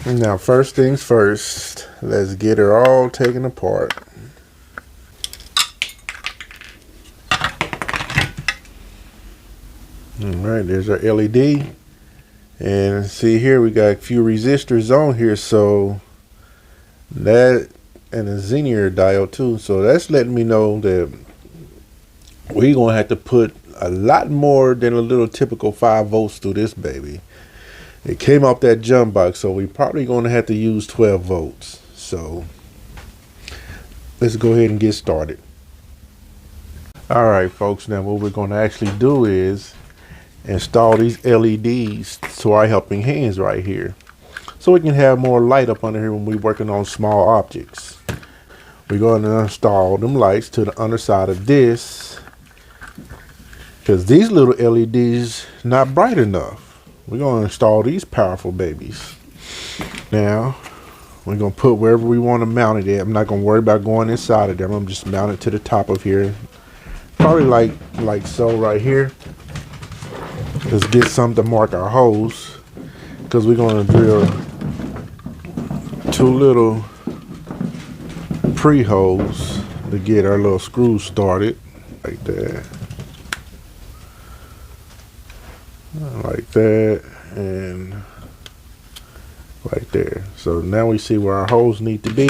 Now, first things first, let's get her all taken apart. Alright, there's our LED. And see here, we got a few resistors on here, so that, and a Xenier diode too. So that's letting me know that we're going to have to put a lot more than a little typical 5 volts through this baby. It came off that jump box, so we're probably going to have to use 12 volts. So let's go ahead and get started. Alright folks, now what we're going to actually do is install these LEDs to our helping hands right here, so we can have more light up under here when we're working on small objects. We're going to install them lights to the underside of this, because these little LEDs not bright enough. We're going to install these powerful babies. Now we're going to put wherever we want to mount it at. I'm not going to worry about going inside of them. I'm just mount it to the top of here, probably like so right here. Let's get something to mark our holes, because we're going to drill 2 little pre-holes to get our little screws started, like that, like that, and like there. So now we see where our holes need to be.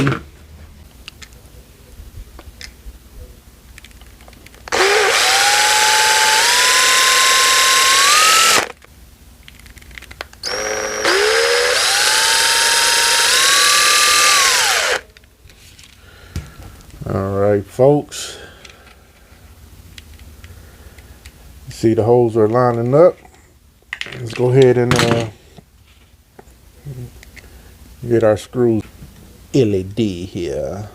Alright folks, see the holes are lining up. Let's go ahead and get our screws. LED here.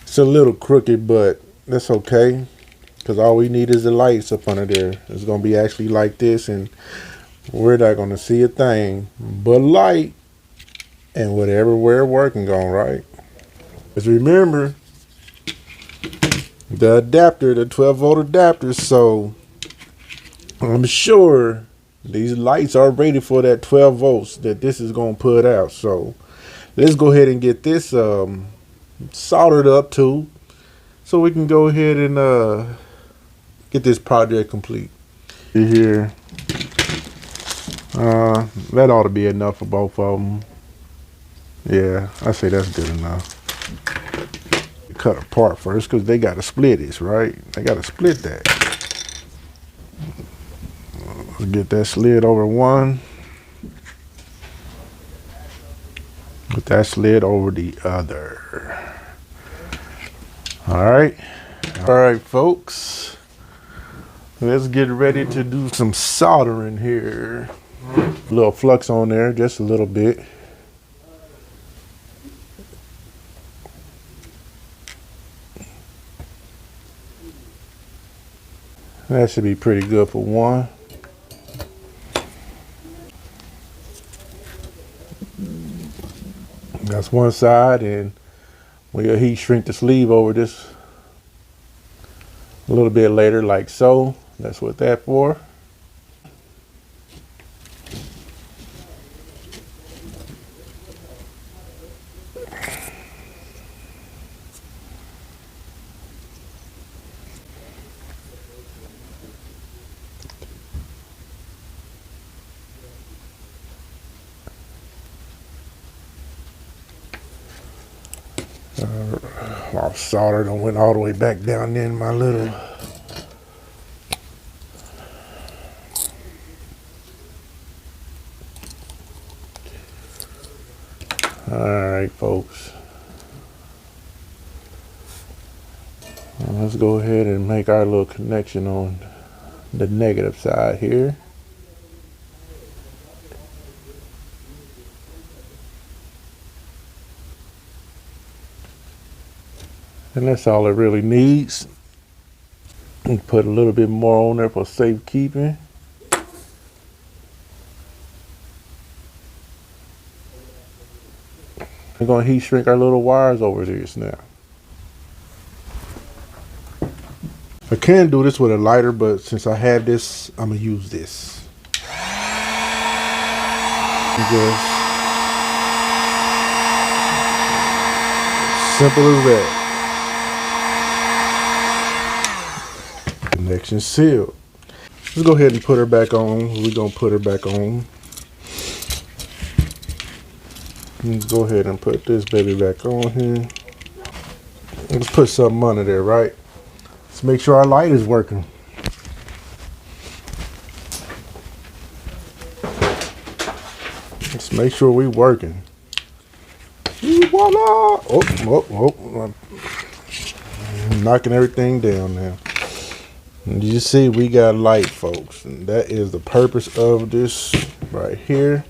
It's a little crooked, but that's okay, because all we need is the lights up under there. It's going to be actually like this, and we're not going to see a thing but light and whatever we're working on, right? Just remember the adapter, the 12 volt adapter, so I'm sure these lights are rated for that 12 volts that this is going to put out. So let's go ahead and get this soldered up too, so we can go ahead and get this project complete. Here, that ought to be enough for both of them. Yeah, I say that's good enough. Cut apart first, because they got to split this, right? They got to split that. Let's get that slid over one. Get that slid over the other. Alright, folks, let's get ready to do some soldering here. A little flux on there, just a little bit. That should be pretty good for one. That's one side, and we'll heat shrink the sleeve over this a little bit later, like so. That's what that's for. My solder done went all the way back down in my little Alright folks, let's go ahead and make our little connection on the negative side here. And that's all it really needs. And put a little bit more on there for safekeeping. We're going to heat shrink our little wires over this now. I can do this with a lighter, but since I have this, I'm going to use this. Just simple as that. Connection sealed. Let's go ahead and put her back on. We're going to put her back on. Let's go ahead and put this baby back on here. Let's put something under there, right? Let's make sure our light is working. Let's make sure we're working. Voila! Oh. I'm knocking everything down now. And you see we got light, folks. And that is the purpose of this right here.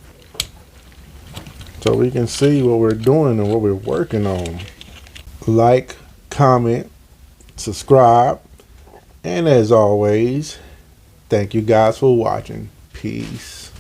So we can see what we're doing and what we're working on. Like, comment, subscribe, and as always, thank you guys for watching. Peace.